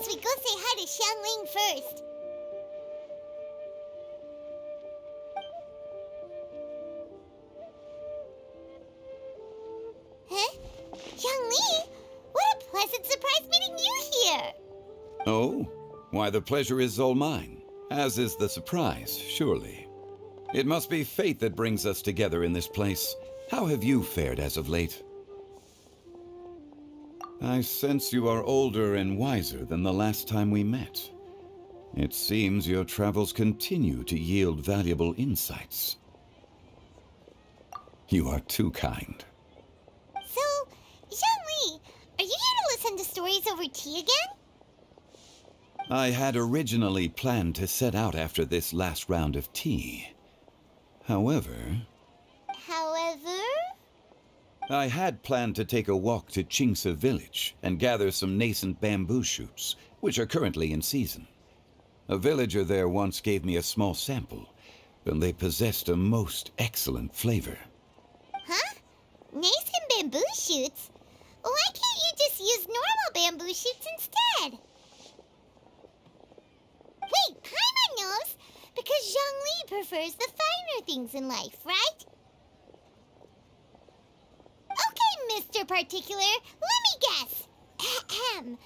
suggest we go say hi to Xiangling first. Huh? Xiangling? What a pleasant surprise meeting you here! Oh? Why, the pleasure is all mine, as is the surprise, surely. It must be fate that brings us together in this place. How have you fared as of late? I sense you are older and wiser than the last time we met. It seems your travels continue to yield valuable insights. You are too kind. So, Xiangling, are you here to listen to stories over tea again? I had originally planned to set out after this last round of tea. However, I had planned to take a walk to Qingse village and gather some nascent bamboo shoots, which are currently in season. A villager there once gave me a small sample, and they possessed a most excellent flavor. Huh? Nascent bamboo shoots? Why can't you just use normal bamboo shoots instead? Wait, Paimon knows! Because Zhongli prefers the finer things in life, right? Okay, Mr. Particular, let me guess. Ahem.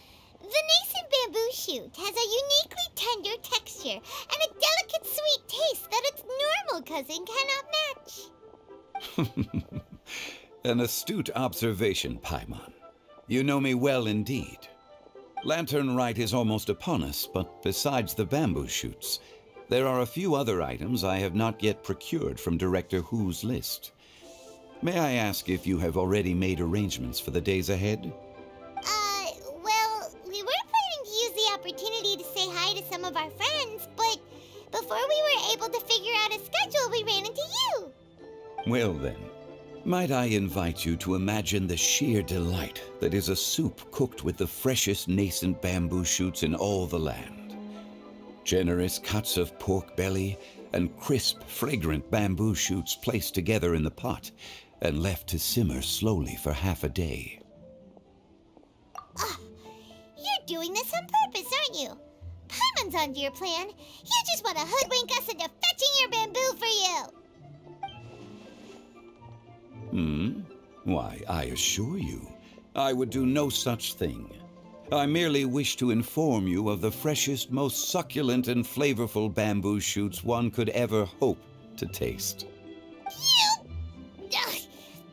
The nascent bamboo shoot has a uniquely tender texture and a delicate sweet taste that its normal cousin cannot match. An astute observation, Paimon. You know me well indeed. Lantern Rite is almost upon us, but besides the bamboo shoots, there are a few other items I have not yet procured from Director Hu's list. May I ask if you have already made arrangements for the days ahead? Well, we were planning to use the opportunity to say hi to some of our friends, but before we were able to figure out a schedule, we ran into you. Well then, might I invite you to imagine the sheer delight that is a soup cooked with the freshest nascent bamboo shoots in all the land. Generous cuts of pork belly and crisp, fragrant bamboo shoots placed together in the pot and left to simmer slowly for half a day. You're doing this on purpose, aren't you? Paimon's onto your plan. You just want to hoodwink us into fetching your bamboo for you. Why, I assure you, I would do no such thing. I merely wish to inform you of the freshest, most succulent and flavorful bamboo shoots one could ever hope to taste. Ugh,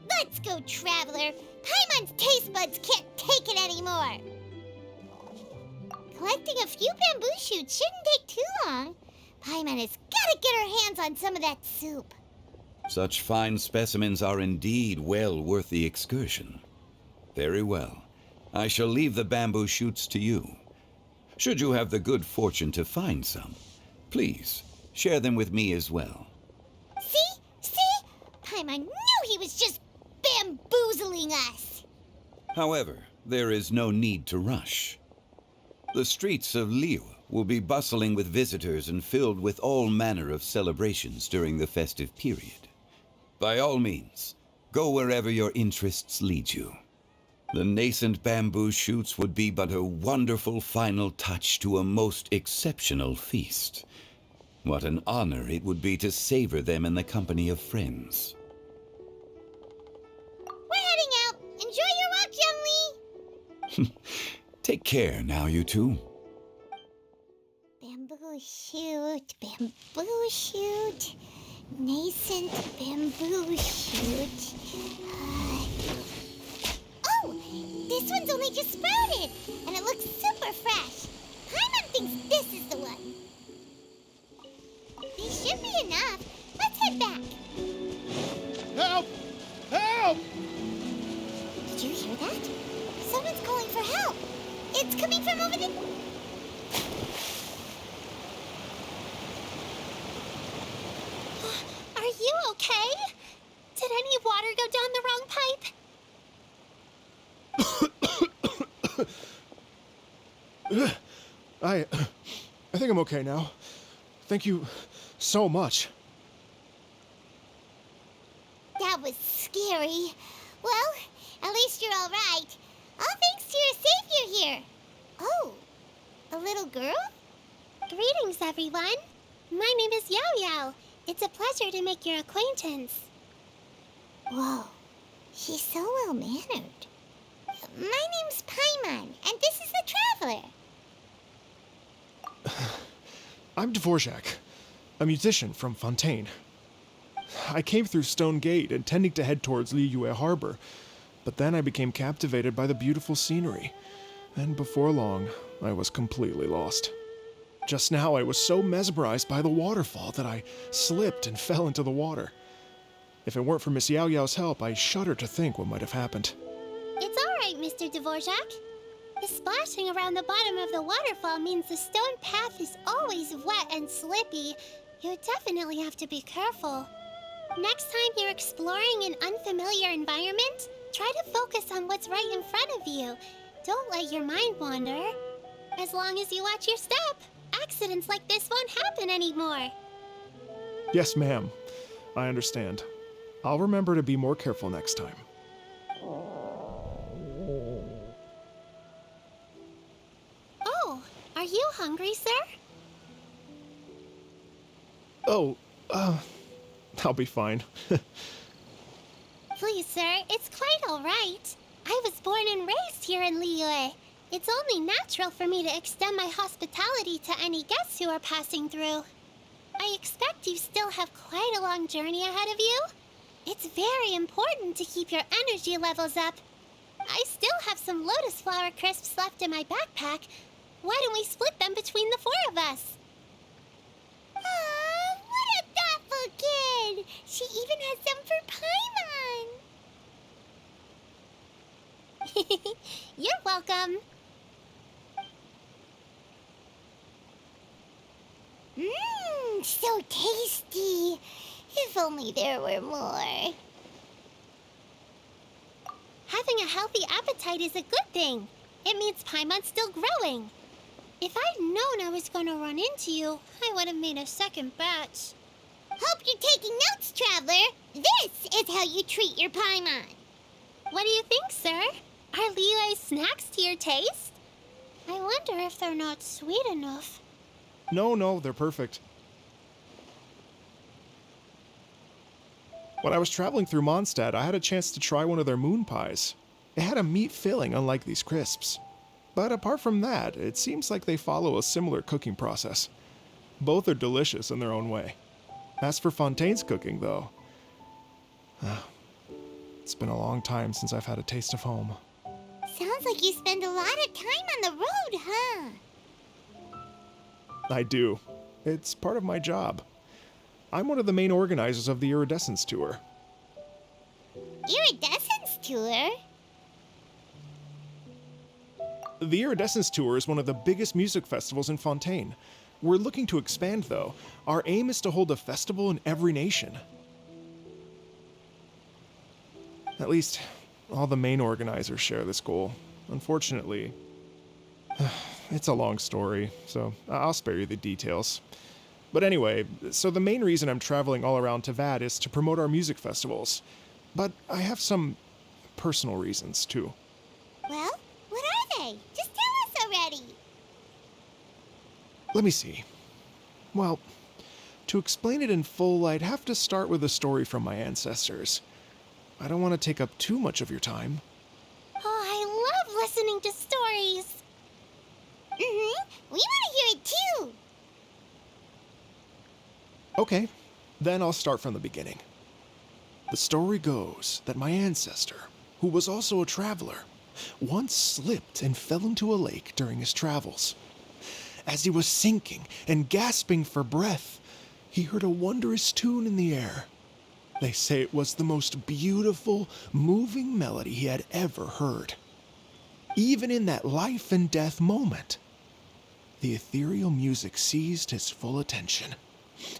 let's go, Traveler. Paimon's taste buds can't take it anymore. Collecting a few bamboo shoots shouldn't take too long. Paimon has got to get her hands on some of that soup. Such fine specimens are indeed well worth the excursion. Very well. I shall leave the bamboo shoots to you. Should you have the good fortune to find some, please share them with me as well. See? Paimon knew he was just bamboozling us. However, there is no need to rush. The streets of Liu will be bustling with visitors and filled with all manner of celebrations during the festive period. By all means, go wherever your interests lead you. The nascent bamboo shoots would be but a wonderful final touch to a most exceptional feast. What an honor it would be to savor them in the company of friends. We're heading out. Enjoy your walk, Youngly. Take care now, you two. Bamboo shoot, nascent bamboo shoot. Oh, this one's only just sprouted, and it looks super fresh. Paimon thinks this is the one. These should be enough. Let's head back. Help! Help! Did you hear that? Someone's calling for help. It's coming from over there. Are you okay? Did any water go down the wrong pipe? I think I'm okay now. Thank you so much. That was scary. Well, at least you're all right. All thanks to your savior here. Oh, A little girl? Greetings, everyone. My name is Yao Yao. It's a pleasure to make your acquaintance. Whoa, she's so well-mannered. My name's Paimon, and this is the Traveler. I'm Dvorak, a musician from Fontaine. I came through Stone Gate intending to head towards Liyue Harbor, but then I became captivated by the beautiful scenery, and before long, I was completely lost. Just now, I was so mesmerized by the waterfall that I slipped and fell into the water. If it weren't for Miss Yao Yao's help, I shudder to think what might have happened. It's all right, Mr. Dvorak. The splashing around the bottom of the waterfall means the stone path is always wet and slippy. You definitely have to be careful. Next time you're exploring an unfamiliar environment, try to focus on what's right in front of you. Don't let your mind wander. As long as you watch your step, accidents like this won't happen anymore. Yes, ma'am. I understand. I'll remember to be more careful next time. Oh, are you hungry, sir? Oh, I'll be fine. Please, sir, it's quite all right. I was born and raised here in Liyue. It's only natural for me to extend my hospitality to any guests who are passing through. I expect you still have quite a long journey ahead of you. It's very important to keep your energy levels up. I still have some lotus flower crisps left in my backpack. Why don't we split them between the 4 of us? Aw, what a thoughtful kid! She even has some for Paimon. You're welcome. Mmm, so tasty. If only there were more. Having a healthy appetite is a good thing. It means Paimon's still growing. If I'd known I was going to run into you, I would have made a second batch. Hope you're taking notes, Traveler. This is how you treat your Paimon. What do you think, sir? Are Liyue's snacks to your taste? I wonder if they're not sweet enough. No, they're perfect. When I was traveling through Mondstadt, I had a chance to try one of their moon pies. It had a meat filling, unlike these crisps. But apart from that, it seems like they follow a similar cooking process. Both are delicious in their own way. As for Fontaine's cooking, though, it's been a long time since I've had a taste of home. Sounds like you spend a lot of time on the road, huh? I do. It's part of my job. I'm one of the main organizers of the Iridescence Tour. Iridescence Tour? The Iridescence Tour is one of the biggest music festivals in Fontaine. We're looking to expand, though. Our aim is to hold a festival in every nation. At least, all the main organizers share this goal. Unfortunately, it's a long story, so I'll spare you the details. But anyway, so the main reason I'm traveling all around Tavad is to promote our music festivals. But I have some personal reasons, too. Well, what are they? Just tell us already. Let me see. Well, to explain it in full, I'd have to start with a story from my ancestors. I don't want to take up too much of your time. Oh, I love listening to stories. We want to hear it too. Okay, then I'll start from the beginning. The story goes that my ancestor, who was also a traveler, once slipped and fell into a lake during his travels. As he was sinking and gasping for breath, he heard a wondrous tune in the air. They say it was the most beautiful, moving melody he had ever heard. Even in that life and death moment, the ethereal music seized his full attention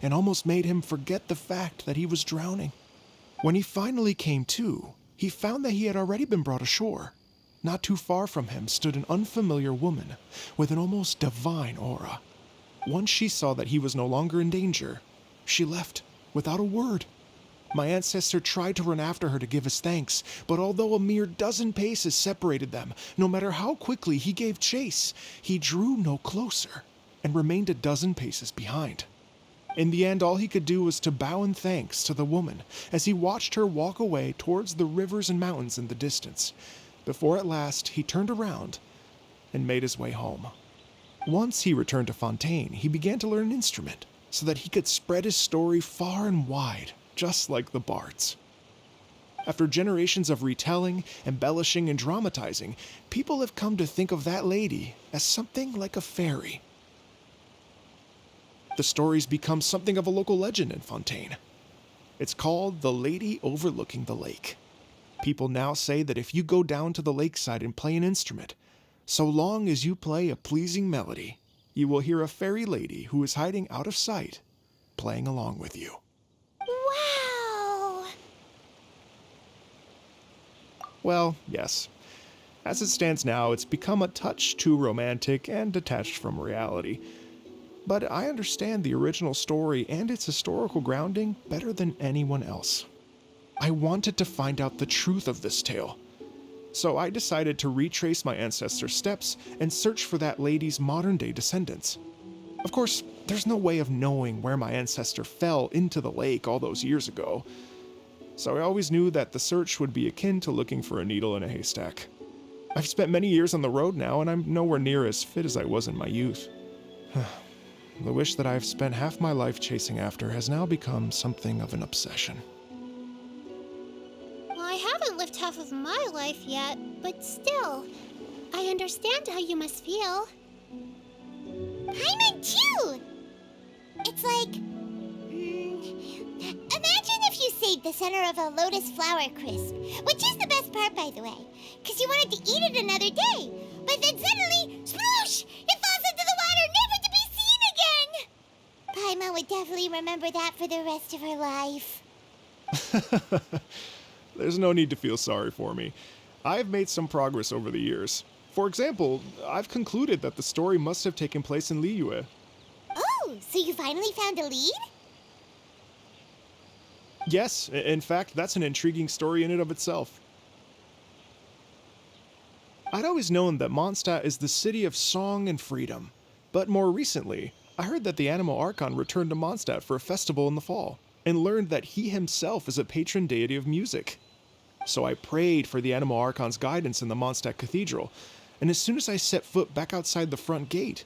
and almost made him forget the fact that he was drowning. When he finally came to, he found that he had already been brought ashore. Not too far from him stood an unfamiliar woman with an almost divine aura. Once she saw that he was no longer in danger, she left without a word. My ancestor tried to run after her to give his thanks, but although a mere dozen paces separated them, no matter how quickly he gave chase, he drew no closer and remained a dozen paces behind. In the end, all he could do was to bow in thanks to the woman as he watched her walk away towards the rivers and mountains in the distance, before at last he turned around and made his way home. Once he returned to Fontaine, he began to learn an instrument so that he could spread his story far and wide, just like the bards. After generations of retelling, embellishing, and dramatizing, people have come to think of that lady as something like a fairy. The story's become something of a local legend in Fontaine. It's called the Lady Overlooking the Lake. People now say that if you go down to the lakeside and play an instrument, so long as you play a pleasing melody, you will hear a fairy lady who is hiding out of sight, playing along with you. Wow! Well, yes. As it stands now, it's become a touch too romantic and detached from reality. But I understand the original story and its historical grounding better than anyone else. I wanted to find out the truth of this tale. So I decided to retrace my ancestors' steps and search for that lady's modern-day descendants. Of course, there's no way of knowing where my ancestor fell into the lake all those years ago. So I always knew that the search would be akin to looking for a needle in a haystack. I've spent many years on the road now, and I'm nowhere near as fit as I was in my youth. The wish that I've spent half my life chasing after has now become something of an obsession. Well, I haven't lived half of my life yet, but still, I understand how you must feel. Paimon too! It's like... imagine if you saved the center of a lotus flower crisp, which is the best part, by the way, because you wanted to eat it another day. But then suddenly, sploosh! It falls into the water, never to be seen again! Paimon would definitely remember that for the rest of her life. There's no need to feel sorry for me. I've made some progress over the years. For example, I've concluded that the story must have taken place in Liyue. Oh, so you finally found a lead? Yes, in fact, that's an intriguing story in and of itself. I'd always known that Mondstadt is the city of song and freedom, but more recently, I heard that the Animal Archon returned to Mondstadt for a festival in the fall, and learned that he himself is a patron deity of music. So I prayed for the Animal Archon's guidance in the Mondstadt Cathedral, and as soon as I set foot back outside the front gate,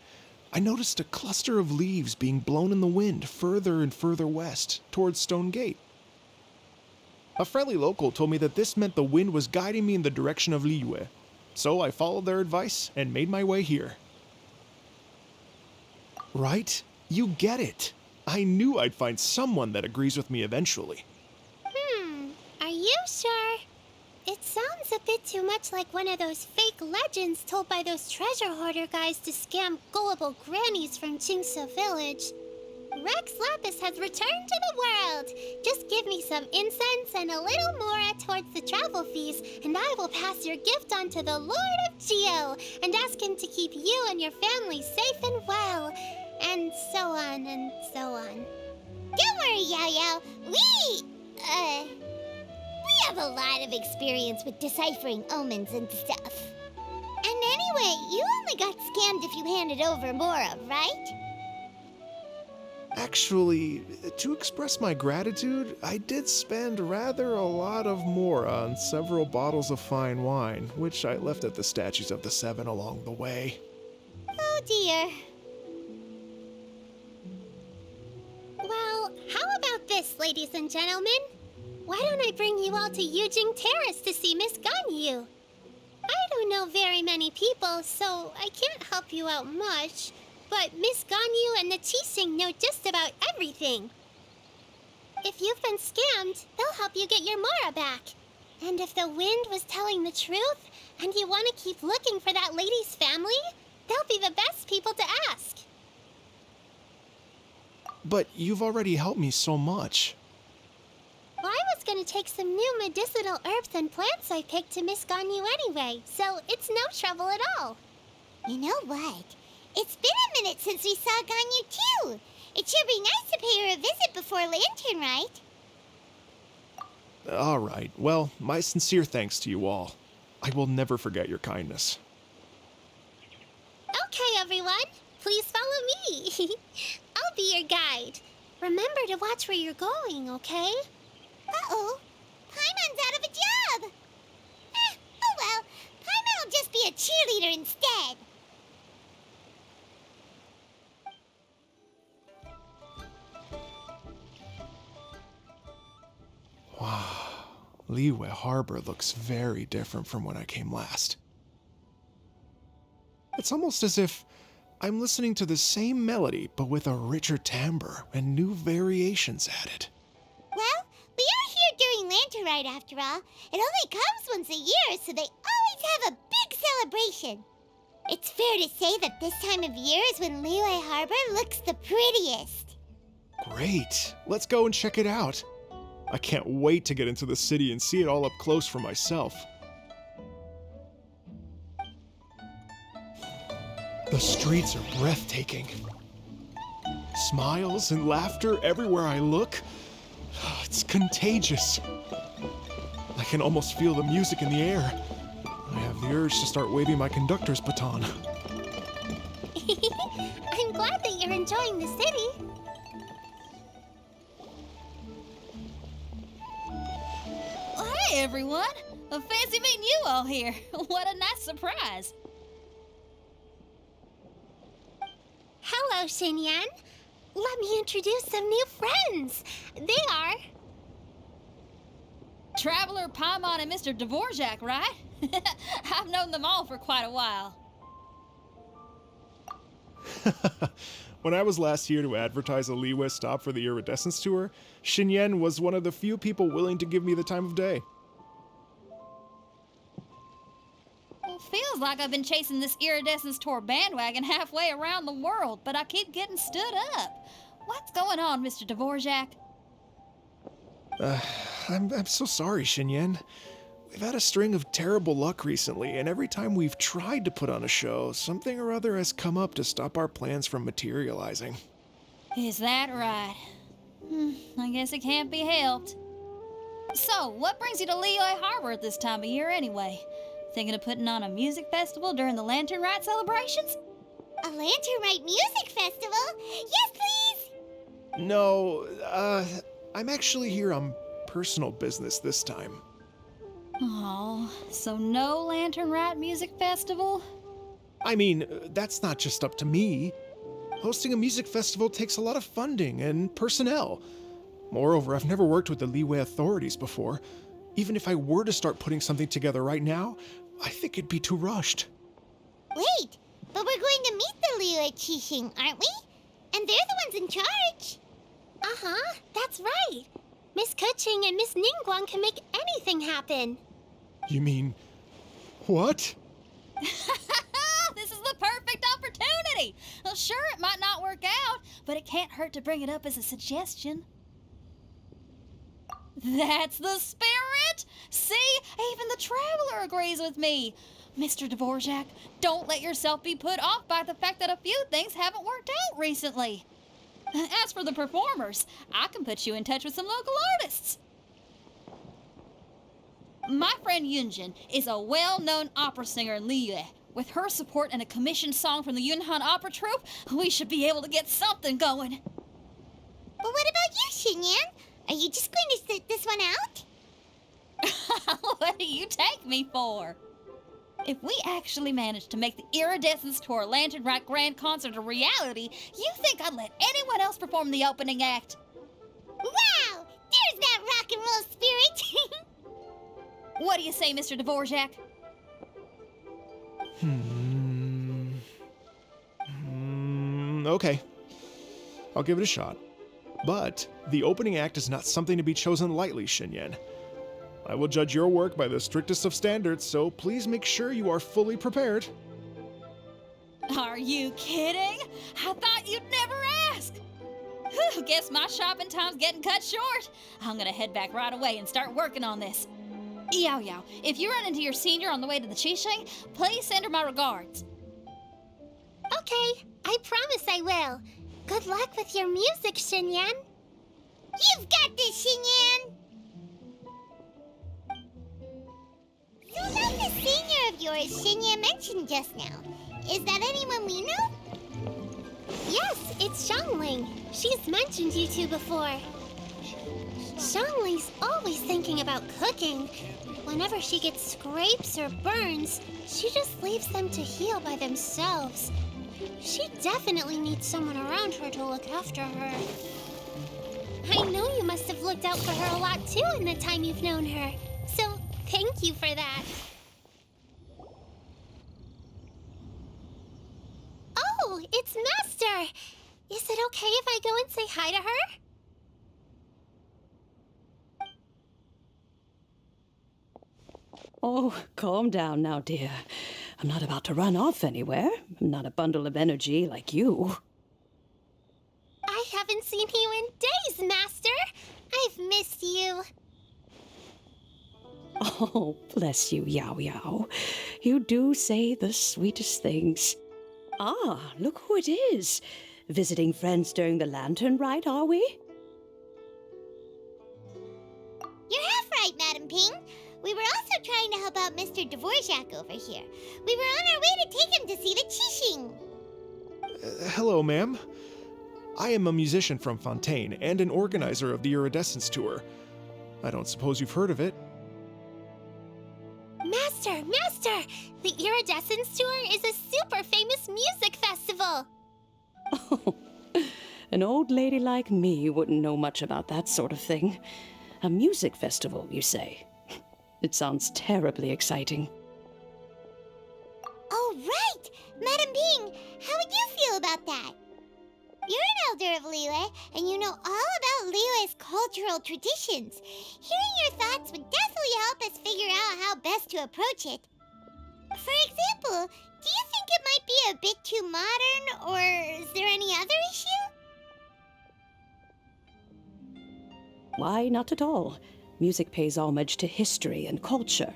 I noticed a cluster of leaves being blown in the wind further and further west, towards Stone Gate. A friendly local told me that this meant the wind was guiding me in the direction of Liyue, so I followed their advice and made my way here. Right? You get it. I knew I'd find someone that agrees with me eventually. Are you sure? It sounds a bit too much like one of those fake legends told by those treasure hoarder guys to scam gullible grannies from Qingce Village. Rex Lapis has returned to the world. Just give me some incense and a little more towards the travel fees, and I will pass your gift on to the Lord of Geo and ask him to keep you and your family safe and well, and so on and so on. Don't worry, Yao Yao. We have a lot of experience with deciphering omens and stuff. And anyway, you only got scammed if you handed over Mora, right? Actually, to express my gratitude, I did spend rather a lot of Mora on several bottles of fine wine, which I left at the statues of the Seven along the way. Oh dear. Well, how about this, ladies and gentlemen? Why don't I bring you all to Yujing Terrace to see Miss Ganyu? I don't know very many people, so I can't help you out much. But Miss Ganyu and the Qixing know just about everything. If you've been scammed, they'll help you get your Mora back. And if the wind was telling the truth, and you want to keep looking for that lady's family, they'll be the best people to ask. But you've already helped me so much. Well, I was going to take some new medicinal herbs and plants I picked to Miss Ganyu anyway, so it's no trouble at all. You know what? It's been a minute since we saw Ganyu too. It should be nice to pay her a visit before Lantern, right? All right, well, my sincere thanks to you all. I will never forget your kindness. Okay, everyone, please follow me. I'll be your guide. Remember to watch where you're going, okay? Uh-oh. Paimon's out of a job. Oh well. Paimon will just be a cheerleader instead. Wow, Liyue Harbor looks very different from when I came last. It's almost as if I'm listening to the same melody, but with a richer timbre and new variations added. Well, we are here during Lantern Rite after all. It only comes once a year, so they always have a big celebration. It's fair to say that this time of year is when Liyue Harbor looks the prettiest. Great, let's go and check it out. I can't wait to get into the city and see it all up close for myself. The streets are breathtaking. Smiles and laughter everywhere I look. It's contagious. I can almost feel the music in the air. I have the urge to start waving my conductor's baton. I'm glad that you're enjoying the city. Hey everyone! Fancy meeting you all here. What a nice surprise. Hello, Xinyan. Let me introduce some new friends. They are... Traveler, Paimon, and Mr. Dvorak, right? I've known them all for quite a while. When I was last here to advertise a Liyue stop for the Iridescence Tour, Xinyan was one of the few people willing to give me the time of day. Well, feels like I've been chasing this Iridescence Tour bandwagon halfway around the world, but I keep getting stood up. What's going on, Mr. Dvorak? I'm so sorry, Xinyan. We've had a string of terrible luck recently, and every time we've tried to put on a show, something or other has come up to stop our plans from materializing. Is that right? I guess it can't be helped. So, what brings you to Liyue Harbor at this time of year anyway? Thinking of putting on a music festival during the Lantern Rite celebrations? A Lantern Rite music festival? Yes, please! No, I'm actually here on personal business this time. Oh, so no Lantern Rite music festival? I mean, that's not just up to me. Hosting a music festival takes a lot of funding and personnel. Moreover, I've never worked with the Liyue authorities before. Even if I were to start putting something together right now, I think it'd be too rushed. Wait, but we're going to meet the Liyue Qixing, aren't we? And they're the ones in charge. Uh-huh, that's right. Miss Kuching and Miss Ningguang can make anything happen. You mean... what? This is the perfect opportunity! Well, sure, it might not work out, but it can't hurt to bring it up as a suggestion. That's the spirit! See, even the Traveler agrees with me. Mr. Dvorak, don't let yourself be put off by the fact that a few things haven't worked out recently. As for the performers, I can put you in touch with some local artists. My friend Yunjin is a well-known opera singer in Liyue. With her support and a commissioned song from the Yunhan Opera Troupe, we should be able to get something going. But what about you, Xinyan? Are you just going to sit this one out? What do you take me for? If we actually manage to make the Iridescence Tour Lantern Rite Grand Concert a reality, you think I'd let anyone else perform the opening act? Wow! There's that rock and roll spirit! What do you say, Mr. Dvorak? Okay. I'll give it a shot. But the opening act is not something to be chosen lightly, Xinyan. I will judge your work by the strictest of standards, so please make sure you are fully prepared. Are you kidding? I thought you'd never ask. Whew, guess my shopping time's getting cut short. I'm gonna head back right away and start working on this. Yao Yao, if you run into your senior on the way to the Qixing, please send her my regards. Okay, I promise I will. Good luck with your music, Xinyan. You've got this, Xinyan! about the senior of yours Shinya mentioned just now? Is that anyone we know? Yes, it's Xiangling. She's mentioned you two before. Xiangling's always thinking about cooking. Whenever she gets scrapes or burns, she just leaves them to heal by themselves. She definitely needs someone around her to look after her. I know you must have looked out for her a lot too in the time you've known her. So, thank you for that. Oh, it's Master! Is it okay if I go and say hi to her? Oh, calm down now, dear. I'm not about to run off anywhere. I'm not a bundle of energy like you. I haven't seen you in days, Master! I've missed you. Oh, bless you, Yao Yao. You do say the sweetest things. Ah, look who it is. Visiting friends during the lantern rite, are we? You're half right, Madam Ping. We were also trying to help out Mr. Dvorak over here. We were on our way to take him to see the Qixing. Hello, ma'am. I am a musician from Fontaine and an organizer of the Iridescence Tour. I don't suppose you've heard of it. Master! Master! The Iridescence Tour is a super famous music festival! Oh, an old lady like me wouldn't know much about that sort of thing. A music festival, you say? It sounds terribly exciting. Oh, right! Madam Ping, how would you feel about that? You're an elder of Liyue, and you know all about Liyue's cultural traditions. Hearing your thoughts would definitely help us figure out how best to approach it. For example, do you think it might be a bit too modern, or is there any other issue? Why, not at all. Music pays homage to history and culture,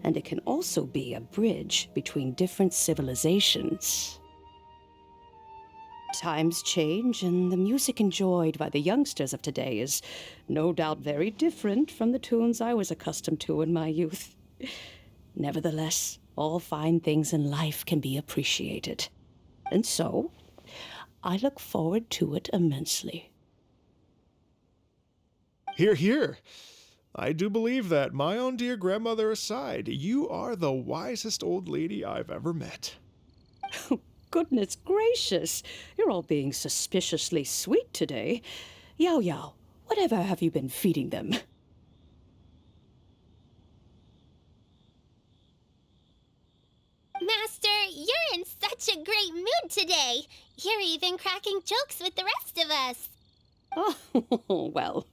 and it can also be a bridge between different civilizations. Times change, and the music enjoyed by the youngsters of today is no doubt very different from the tunes I was accustomed to in my youth. Nevertheless, all fine things in life can be appreciated. And so, I look forward to it immensely. Hear, hear. I do believe that, my own dear grandmother aside, you are the wisest old lady I've ever met. Goodness gracious, you're all being suspiciously sweet today. Yao Yao, whatever have you been feeding them? Master, you're in such a great mood today. You're even cracking jokes with the rest of us. Oh, well,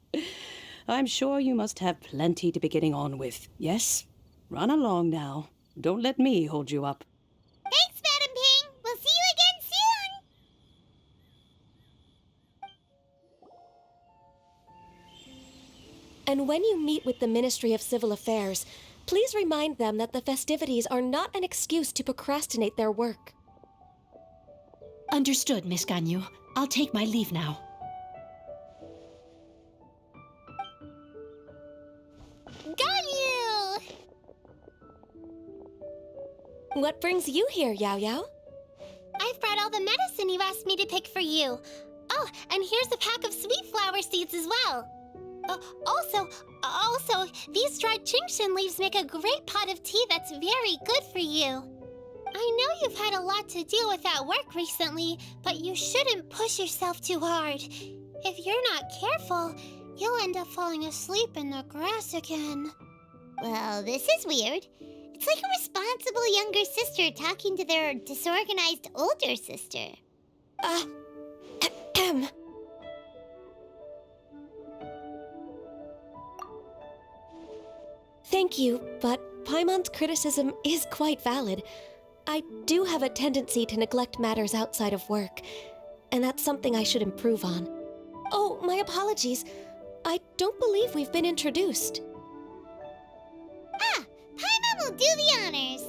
I'm sure you must have plenty to be getting on with. Yes? Run along now. Don't let me hold you up. Thanks, Madam Ping. We'll see you again soon. And when you meet with the Ministry of Civil Affairs, please remind them that the festivities are not an excuse to procrastinate their work. Understood, Miss Ganyu. I'll take my leave now. Ganyu! What brings you here, Yao Yao? I've brought all the medicine you asked me to pick for you. Oh, and here's a pack of sweet flower seeds as well. Also, these dried Jingshin leaves make a great pot of tea that's very good for you. I know you've had a lot to deal with at work recently, but you shouldn't push yourself too hard. If you're not careful, you'll end up falling asleep in the grass again. Well, this is weird. It's like a responsible younger sister talking to their disorganized older sister. Thank you, but Paimon's criticism is quite valid. I do have a tendency to neglect matters outside of work, and that's something I should improve on. Oh, my apologies. I don't believe we've been introduced. Ah, Paimon will do the honors.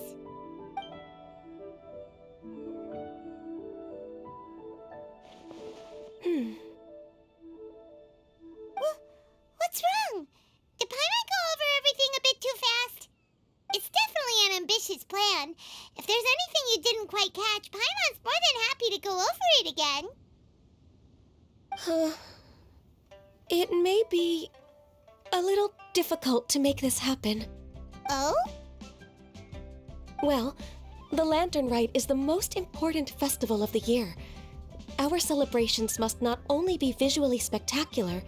What's wrong? Did Paimon go over everything a bit too fast? It's definitely you didn't quite catch, Paimon's more than happy to go over it again. It may be a little difficult to make this happen. Oh? Well, the Lantern Rite is the most important festival of the year. Our celebrations must not only be visually spectacular,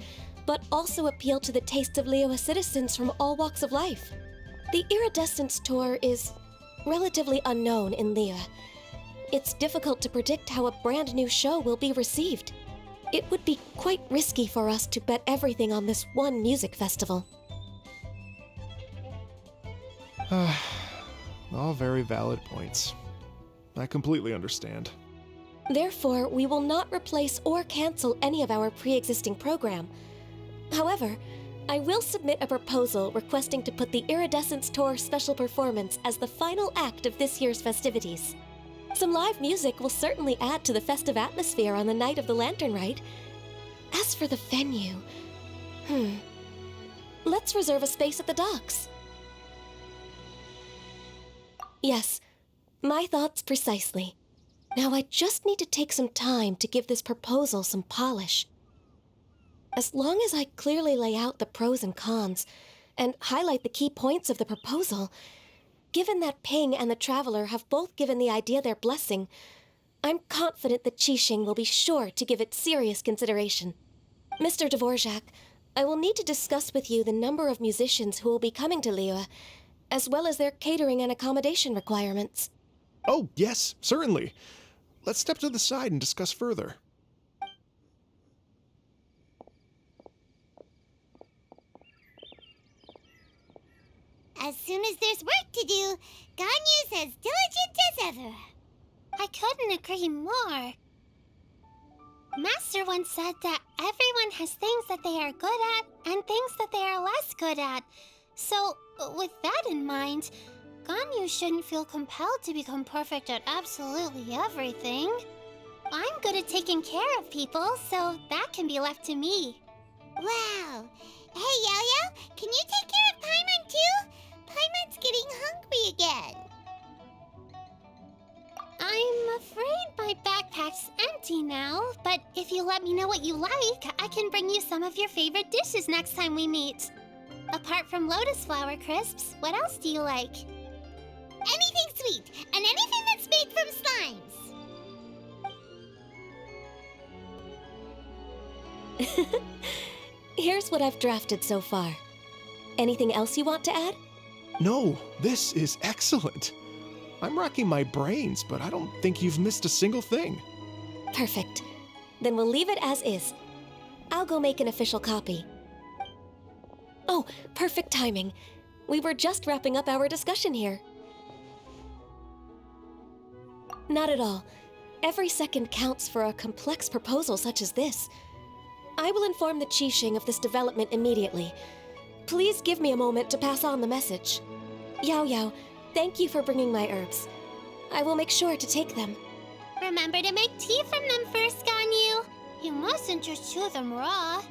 but also appeal to the tastes of Liyue citizens from all walks of life. The Iridescence Tour is relatively unknown in Liyue. It's difficult to predict how a brand new show will be received. It would be quite risky for us to bet everything on this one music festival. All very valid points. I completely understand. Therefore, we will not replace or cancel any of our pre-existing program. However, I will submit a proposal requesting to put the Iridescence Tour special performance as the final act of this year's festivities. Some live music will certainly add to the festive atmosphere on the night of the Lantern Rite. As for the venue, let's reserve a space at the docks. Yes, my thoughts precisely. Now I just need to take some time to give this proposal some polish. As long as I clearly lay out the pros and cons, and highlight the key points of the proposal, given that Ping and the Traveler have both given the idea their blessing, I'm confident that Qixing will be sure to give it serious consideration. Mr. Dvorak, I will need to discuss with you the number of musicians who will be coming to Liyue, as well as their catering and accommodation requirements. Oh, yes, certainly. Let's step to the side and discuss further. As soon as there's work to do, Ganyu's as diligent as ever. I couldn't agree more. Master once said that everyone has things that they are good at and things that they are less good at. So, with that in mind, Ganyu shouldn't feel compelled to become perfect at absolutely everything. I'm good at taking care of people, so that can be left to me. Wow. Hey, Yo-Yo, can you take care of Paimon too? Paimon's getting hungry again. I'm afraid my backpack's empty now, but if you let me know what you like, I can bring you some of your favorite dishes next time we meet. Apart from lotus flower crisps, what else do you like? Anything sweet, and anything that's made from slimes. Here's what I've drafted so far. Anything else you want to add? No, this is excellent. I'm racking my brains, but I don't think you've missed a single thing. Perfect. Then we'll leave it as is. I'll go make an official copy. Oh, perfect timing. We were just wrapping up our discussion here. Not at all. Every second counts for a complex proposal such as this. I will inform the Qixing of this development immediately. Please give me a moment to pass on the message. Yao Yao, thank you for bringing my herbs. I will make sure to take them. Remember to make tea from them first, Ganyu. You mustn't just chew them raw.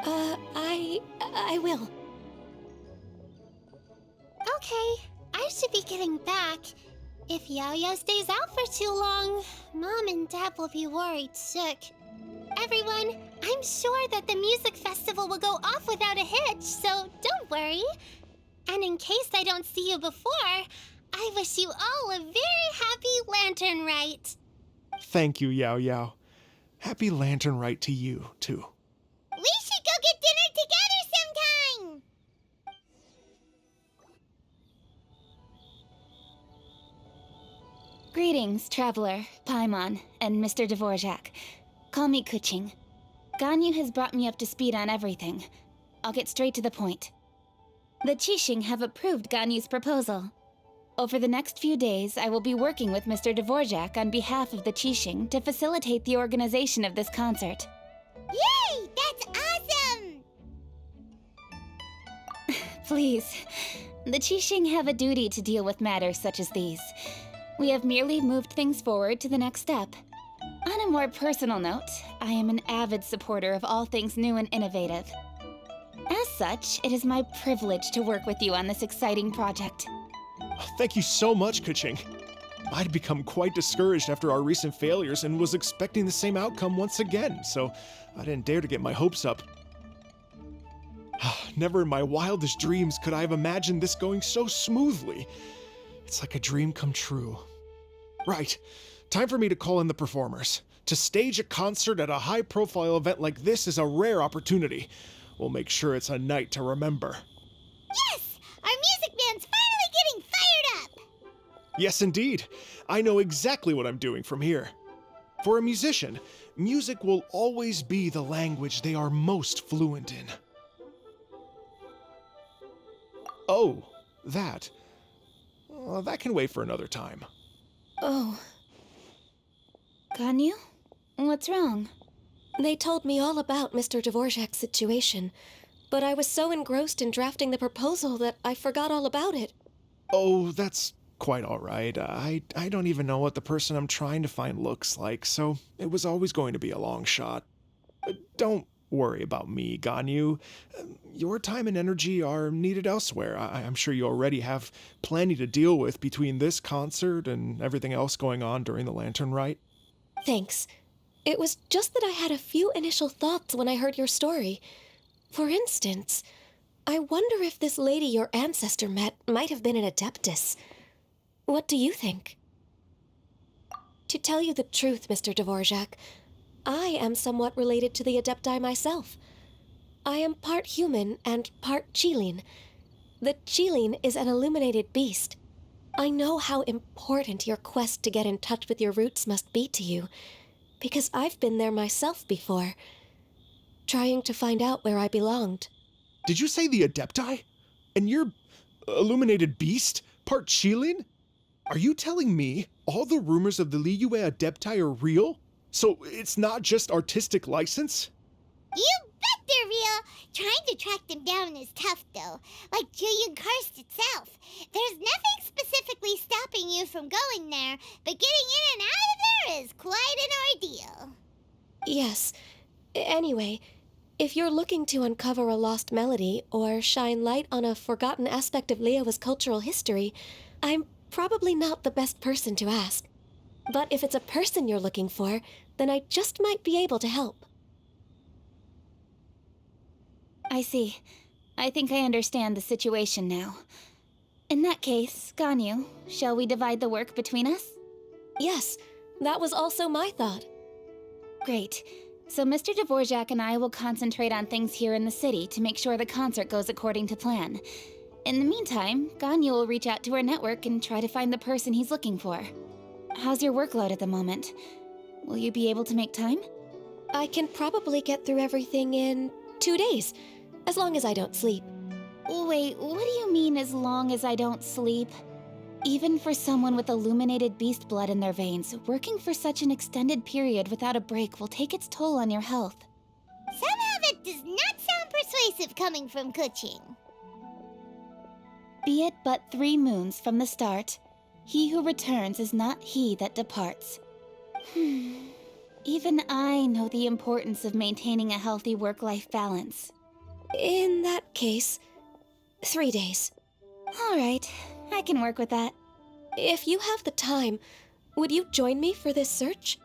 I will. Okay, I should be getting back. If Yao-Yao stays out for too long, Mom and Dad will be worried sick. Everyone, I'm sure that the music festival will go off without a hitch, so don't worry. And in case I don't see you before, I wish you all a very happy Lantern Rite. Thank you, Yao Yao. Happy Lantern Rite to you, too. We should go get dinner together sometime! Greetings, Traveler, Paimon, and Mr. Dvorak. Call me Kuching. Ganyu has brought me up to speed on everything. I'll get straight to the point. The Qixing have approved Ganyu's proposal. Over the next few days, I will be working with Mr. Dvorak on behalf of the Qixing to facilitate the organization of this concert. Yay! That's awesome! Please, the Qixing have a duty to deal with matters such as these. We have merely moved things forward to the next step. On a more personal note, I am an avid supporter of all things new and innovative. As such, it is my privilege to work with you on this exciting project. Thank you so much, Kuching. I'd become quite discouraged after our recent failures and was expecting the same outcome once again, so I didn't dare to get my hopes up. Never in my wildest dreams could I have imagined this going so smoothly. It's like a dream come true. Right, time for me to call in the performers. To stage a concert at a high-profile event like this is a rare opportunity. We'll make sure it's a night to remember. Yes! Our music band's finally getting fired up! Yes, indeed. I know exactly what I'm doing from here. For a musician, music will always be the language they are most fluent in. Oh, that. That can wait for another time. Oh. Ganyu? What's wrong? They told me all about Mr. Dvorak's situation, but I was so engrossed in drafting the proposal that I forgot all about it. Oh, that's quite all right. I don't even know what the person I'm trying to find looks like, so it was always going to be a long shot. Don't worry about me, Ganyu. Your time and energy are needed elsewhere. I'm sure you already have plenty to deal with between this concert and everything else going on during the Lantern Rite. Thanks. It was just that I had a few initial thoughts when I heard your story. For instance, I wonder if this lady your ancestor met might have been an Adeptus. What do you think? To tell you the truth, Mr. Dvorak, I am somewhat related to the Adepti myself. I am part human and part Qilin. The Qilin is an illuminated beast. I know how important your quest to get in touch with your roots must be to you, because I've been there myself before, trying to find out where I belonged. Did you say the Adepti? And you're illuminated beast? Part Qilin? Are you telling me all the rumors of the Liyue Adepti are real? So it's not just artistic license? You bet they're real! Trying to track them down is tough, though. Like Julian Karst itself. There's nothing specifically stopping you from going there, but getting in and out of there is quite an ordeal. Yes. Anyway, if you're looking to uncover a lost melody or shine light on a forgotten aspect of Liyue's cultural history, I'm probably not the best person to ask. But if it's a person you're looking for, then I just might be able to help. I see. I think I understand the situation now. In that case, Ganyu, shall we divide the work between us? Yes, that was also my thought. Great. So Mr. Dvorak and I will concentrate on things here in the city to make sure the concert goes according to plan. In the meantime, Ganyu will reach out to her network and try to find the person he's looking for. How's your workload at the moment? Will you be able to make time? I can probably get through everything in 2 days, as long as I don't sleep. Wait, what do you mean as long as I don't sleep? Even for someone with illuminated beast blood in their veins, working for such an extended period without a break will take its toll on your health. Somehow that does not sound persuasive coming from Kuching. Be it but 3 moons from the start, he who returns is not he that departs. Even I know the importance of maintaining a healthy work-life balance. In that case, 3 days. All right, I can work with that. If you have the time, would you join me for this search?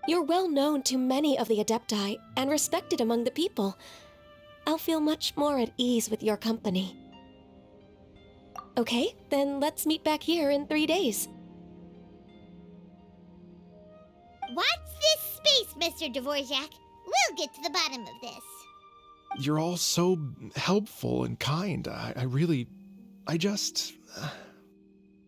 You're well known to many of the Adepti and respected among the people. I'll feel much more at ease with your company. Okay, then let's meet back here in 3 days. Watch this space, Mr. Dvorak. We'll get to the bottom of this. You're all so helpful and kind.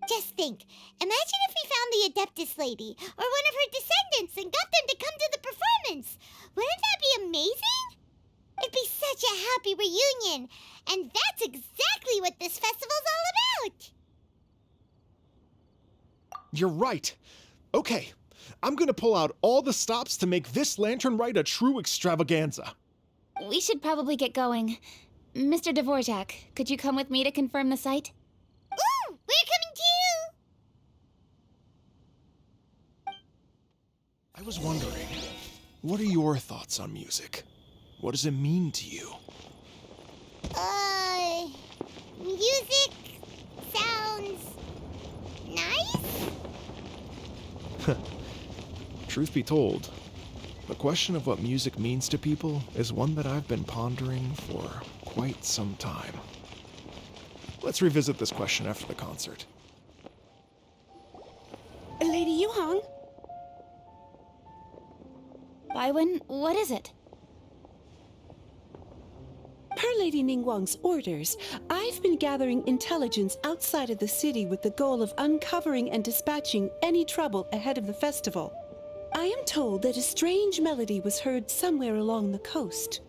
Just think, imagine if we found the Adeptus lady, or one of her descendants, and got them to come to the performance. Wouldn't that be amazing? It'd be such a happy reunion, and that's exactly what this festival's all about. You're right. Okay, I'm gonna pull out all the stops to make this Lantern Rite a true extravaganza. We should probably get going. Mr. Dvorak, could you come with me to confirm the site? Ooh, we're coming too! I was wondering, what are your thoughts on music? What does it mean to you? Music sounds nice? Truth be told, the question of what music means to people is one that I've been pondering for quite some time. Let's revisit this question after the concert. Lady Yuhong? Baiwen, what is it? Per Lady Ningguang's orders, I've been gathering intelligence outside of the city with the goal of uncovering and dispatching any trouble ahead of the festival. I am told that a strange melody was heard somewhere along the coast.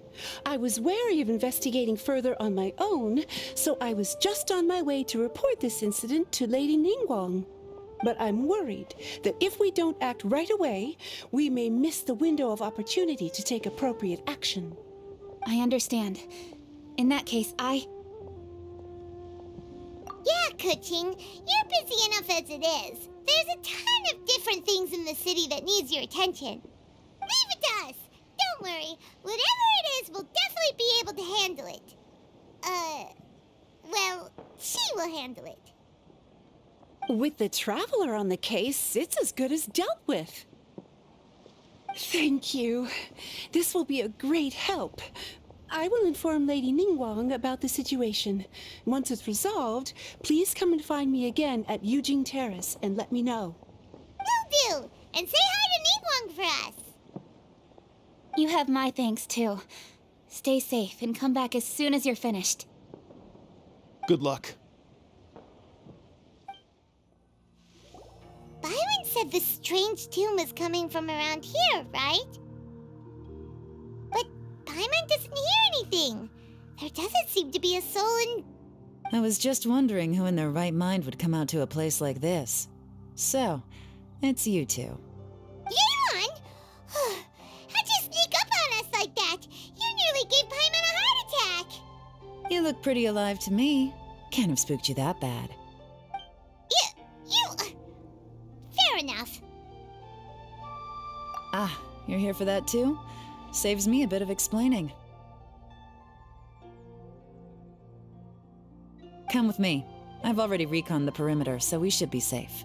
I was wary of investigating further on my own, so I was just on my way to report this incident to Lady Ningguang. But I'm worried that if we don't act right away, we may miss the window of opportunity to take appropriate action. I understand. In that case, Yeah, Kuching, you're busy enough as it is. There's a ton of different things in the city that needs your attention. Leave it to us. Don't worry. Whatever it is, we'll definitely be able to handle it. Well, she will handle it. With the Traveler on the case, it's as good as dealt with. Thank you. This will be a great help. I will inform Lady Ningguang about the situation. Once it's resolved, please come and find me again at Yujing Terrace and let me know. Will do. And say hi to Ningguang for us. you have my thanks too. Stay safe and come back as soon as you're finished. Good luck. Byron said the strange tune was coming from around here, right? But Paimon doesn't hear anything. There doesn't seem to be a soul in... I was just wondering who in their right mind would come out to a place like this. So, it's you two. Yeon! How'd you sneak up on us like that? You nearly gave Paimon a heart attack! You look pretty alive to me. Can't have spooked you that bad. Fair enough. Ah, you're here for that too? Saves me a bit of explaining. Come with me. I've already reconned the perimeter, so we should be safe.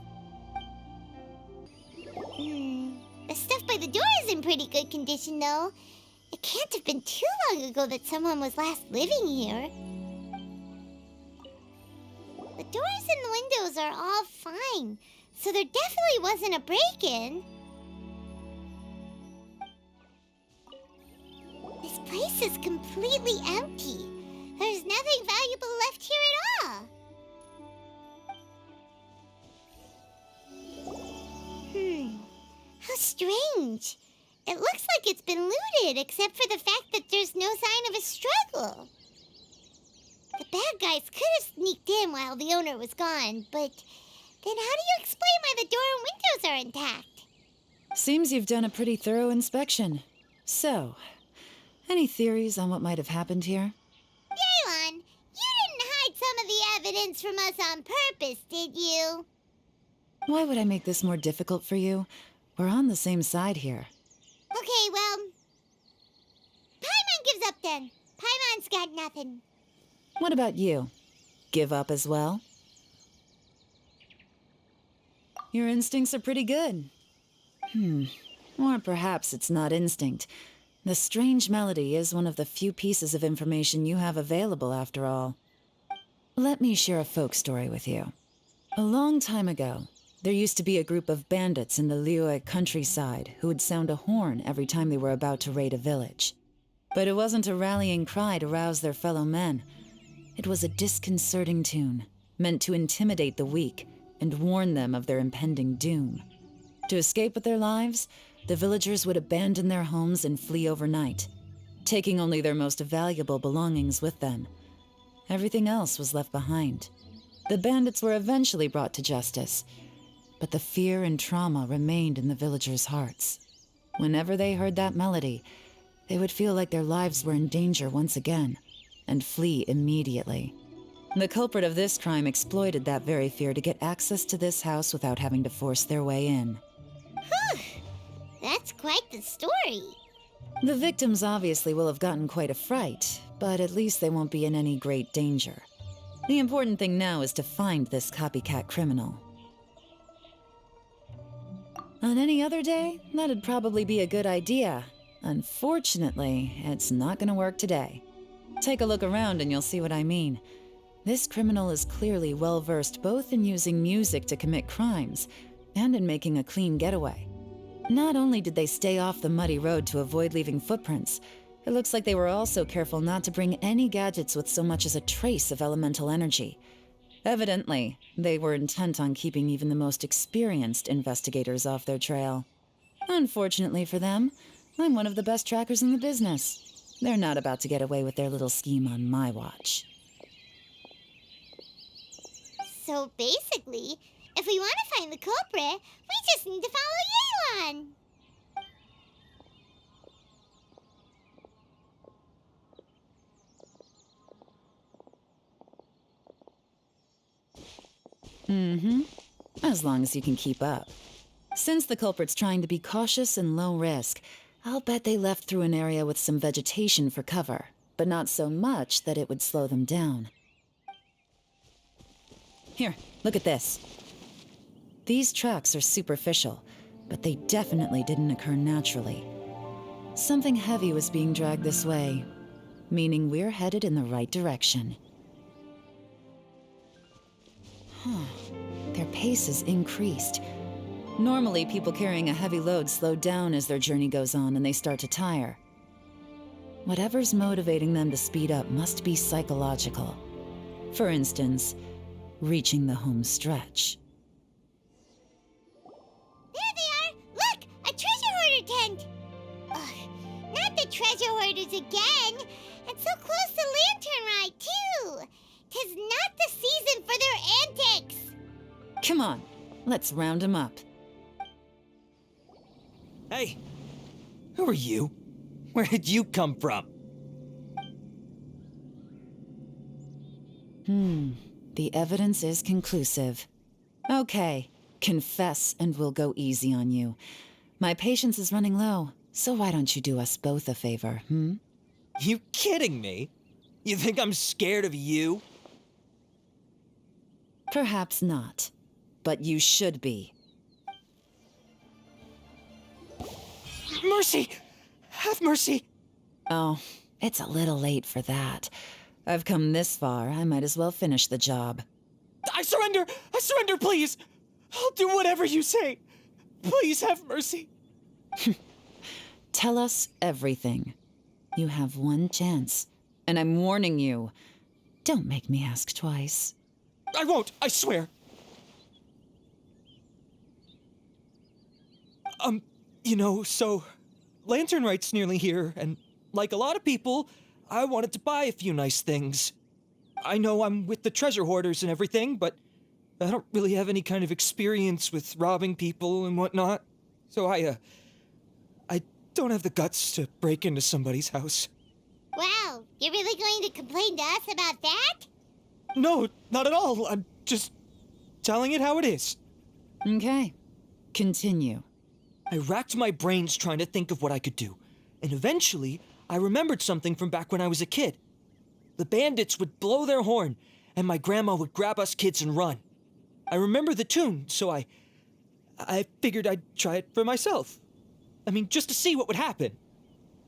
The stuff by the door is in pretty good condition, though. It can't have been too long ago that someone was last living here. The doors and the windows are all fine, so there definitely wasn't a break-in. This place is completely empty. There's nothing valuable left here at all. How strange. It looks like it's been looted, except for the fact that there's no sign of a struggle. The bad guys could have sneaked in while the owner was gone, but then how do you explain why the door and windows are intact? Seems you've done a pretty thorough inspection. So, any theories on what might have happened here? Yeon, you didn't hide some of the evidence from us on purpose, did you? Why would I make this more difficult for you? We're on the same side here. Okay, well... Paimon gives up then. Paimon's got nothing. What about you? Give up as well? Your instincts are pretty good. Or perhaps it's not instinct. The strange melody is one of the few pieces of information you have available, after all. Let me share a folk story with you. A long time ago, there used to be a group of bandits in the Liyue countryside who would sound a horn every time they were about to raid a village. But it wasn't a rallying cry to rouse their fellow men. It was a disconcerting tune, meant to intimidate the weak and warn them of their impending doom. To escape with their lives, the villagers would abandon their homes and flee overnight, taking only their most valuable belongings with them. Everything else was left behind. The bandits were eventually brought to justice, but the fear and trauma remained in the villagers' hearts. Whenever they heard that melody, they would feel like their lives were in danger once again, and flee immediately. The culprit of this crime exploited that very fear to get access to this house without having to force their way in. That's quite the story. The victims obviously will have gotten quite a fright, but at least they won't be in any great danger. The important thing now is to find this copycat criminal. On any other day, that'd probably be a good idea. Unfortunately, it's not gonna work today. Take a look around and you'll see what I mean. This criminal is clearly well-versed both in using music to commit crimes and in making a clean getaway. Not only did they stay off the muddy road to avoid leaving footprints, it looks like they were also careful not to bring any gadgets with so much as a trace of elemental energy. Evidently, they were intent on keeping even the most experienced investigators off their trail. Unfortunately for them, I'm one of the best trackers in the business. They're not about to get away with their little scheme on my watch. So basically, if we want to find the culprit, we just need to follow Yelan. As long as you can keep up. Since the culprit's trying to be cautious and low risk, I'll bet they left through an area with some vegetation for cover, but not so much that it would slow them down. Here, look at this. These tracks are superficial, but they definitely didn't occur naturally. Something heavy was being dragged this way, meaning we're headed in the right direction. Their pace is increased. Normally, people carrying a heavy load slow down as their journey goes on and they start to tire. Whatever's motivating them to speed up must be psychological. For instance, reaching the home stretch. There they are! Look! A treasure hoarder tent! Ugh, not the treasure hoarders again! And so close to Lantern Rite, too! 'Tis not the season for their antics! Come on, let's round them up. Hey! Who are you? Where did you come from? The evidence is conclusive. Okay, confess and we'll go easy on you. My patience is running low, so why don't you do us both a favor, You kidding me? You think I'm scared of you? Perhaps not, but you should be. Mercy! Have mercy! Oh, it's a little late for that. I've come this far, I might as well finish the job. I surrender! I surrender, please! I'll do whatever you say. Please have mercy. Tell us everything. You have one chance, and I'm warning you. Don't make me ask twice. I won't, I swear. So Lantern Rite's nearly here, and like a lot of people, I wanted to buy a few nice things. I know I'm with the treasure hoarders and everything, but I don't really have any kind of experience with robbing people and whatnot. So I don't have the guts to break into somebody's house. Wow, you're really going to complain to us about that? No, not at all. I'm just telling it how it is. Okay, continue. I racked my brains trying to think of what I could do, and eventually I remembered something from back when I was a kid. The bandits would blow their horn, and my grandma would grab us kids and run. I remember the tune, so I figured I'd try it for myself. I mean, just to see what would happen.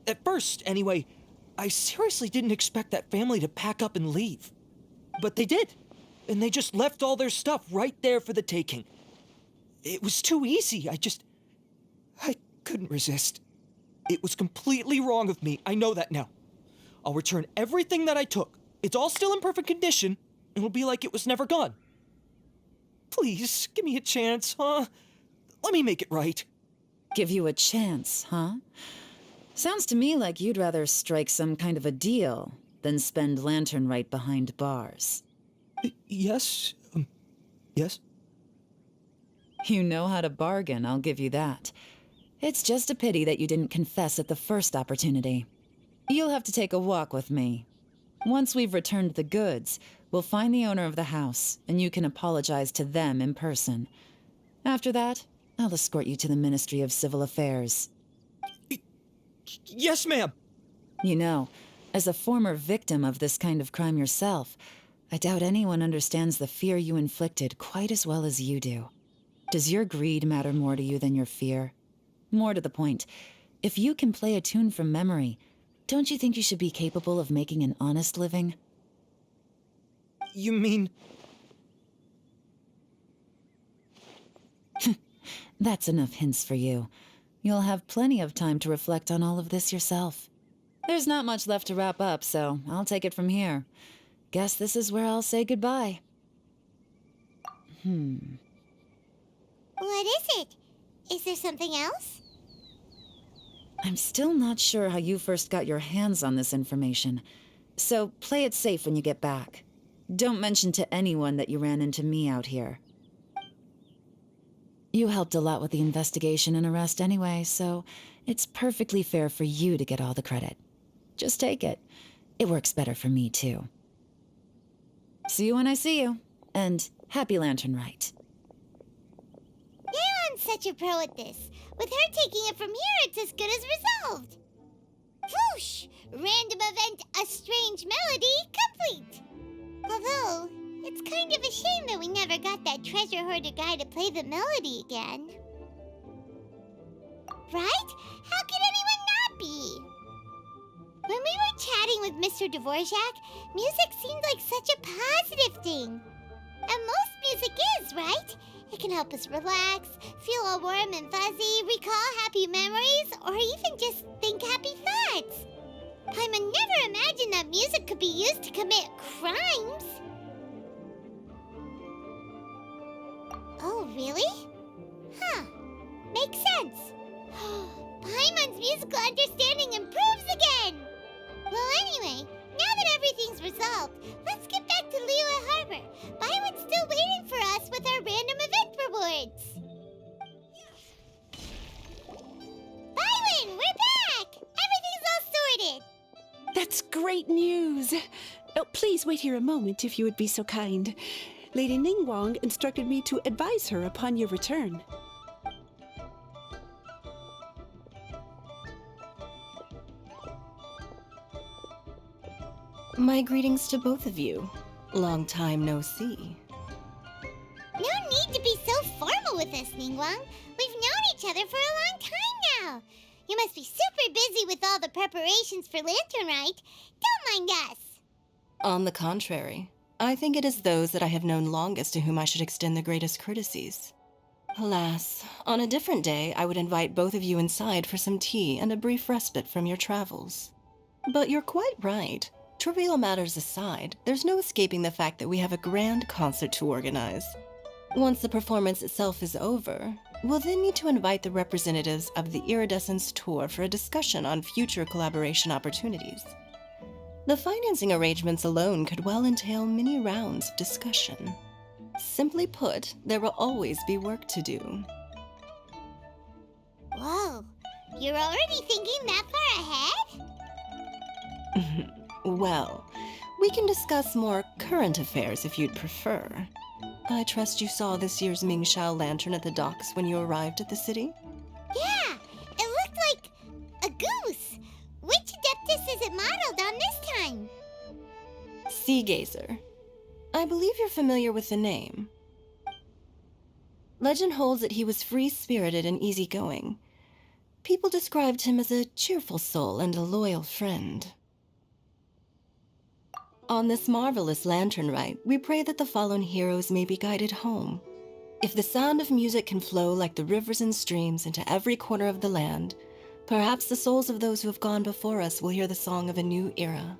At first, anyway, I seriously didn't expect that family to pack up and leave. But they did, and they just left all their stuff right there for the taking. It was too easy, I couldn't resist. It was completely wrong of me, I know that now. I'll return everything that I took. It's all still in perfect condition, and it'll be like it was never gone. Please, give me a chance, huh? Let me make it right. Give you a chance, huh? Sounds to me like you'd rather strike some kind of a deal than spend Lantern Rite behind bars. Yes? Yes? You know how to bargain, I'll give you that. It's just a pity that you didn't confess at the first opportunity. You'll have to take a walk with me. Once we've returned the goods, we'll find the owner of the house, and you can apologize to them in person. After that, I'll escort you to the Ministry of Civil Affairs. Yes, ma'am. You know, as a former victim of this kind of crime yourself, I doubt anyone understands the fear you inflicted quite as well as you do. Does your greed matter more to you than your fear? More to the point, if you can play a tune from memory, don't you think you should be capable of making an honest living? You mean... That's enough hints for you. You'll have plenty of time to reflect on all of this yourself. There's not much left to wrap up, so I'll take it from here. Guess this is where I'll say goodbye. What is it? Is there something else? I'm still not sure how you first got your hands on this information, so play it safe when you get back. Don't mention to anyone that you ran into me out here. You helped a lot with the investigation and arrest anyway, so it's perfectly fair for you to get all the credit. Just take it. It works better for me, too. See you when I see you, and happy Lantern Rite. Yaron's such a pro at this. With her taking it from here, it's as good as resolved. Whoosh! Random event, a strange melody, complete! Although, it's kind of a shame that we never got that treasure hoarder guy to play the melody again. Right? How could anyone not be? When we were chatting with Mr. Dvorak, music seemed like such a positive thing. And most music is, right? It can help us relax, feel all warm and fuzzy, recall happy memories, or even just think happy thoughts. Paimon never imagined that music could be used to commit crimes. Oh, really? Huh. Makes sense. Paimon's musical understanding improves again! Well, anyway, now that everything's resolved, let's get back to Liyue Harbor. Byron's still waiting for us with our random event rewards. Byron, we're back! Everything's all sorted! That's great news! Oh, please wait here a moment if you would be so kind. Lady Ningguang instructed me to advise her upon your return. My greetings to both of you. Long time no see. No need to be so formal with us, Ningguang. We've known each other for a long time now. You must be super busy with all the preparations for Lantern Rite. Don't mind us. On the contrary, I think it is those that I have known longest to whom I should extend the greatest courtesies. Alas, on a different day, I would invite both of you inside for some tea and a brief respite from your travels. But you're quite right. Trivial matters aside, there's no escaping the fact that we have a grand concert to organize. Once the performance itself is over, we'll then need to invite the representatives of the Iridescence Tour for a discussion on future collaboration opportunities. The financing arrangements alone could well entail many rounds of discussion. Simply put, there will always be work to do. Whoa, you're already thinking that far ahead? Well, we can discuss more current affairs if you'd prefer. I trust you saw this year's Mingxiao lantern at the docks when you arrived at the city? Yeah, it looked like a goose. Which Adeptus is it modeled on this time? Sea Gazer. I believe you're familiar with the name. Legend holds that he was free-spirited and easygoing. People described him as a cheerful soul and a loyal friend. On this marvelous lantern rite, we pray that the fallen heroes may be guided home. If the sound of music can flow like the rivers and streams into every corner of the land, perhaps the souls of those who have gone before us will hear the song of a new era.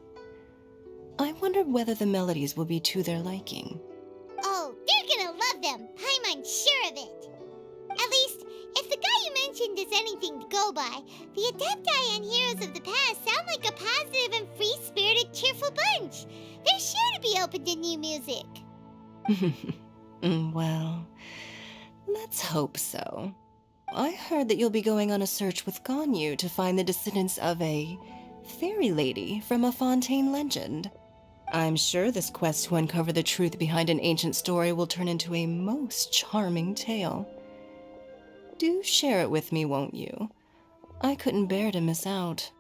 I wonder whether the melodies will be to their liking. Oh, they're gonna love them. Paimon's sure of it. At least, if the guy you mentioned is anything to go by, the Adepti and heroes of the past sound like a positive and free-spirited, cheerful bunch. They're sure to be open to new music. Well, let's hope so. I heard that you'll be going on a search with Ganyu to find the descendants of a fairy lady from a Fontaine legend. I'm sure this quest to uncover the truth behind an ancient story will turn into a most charming tale. Do share it with me, won't you? I couldn't bear to miss out.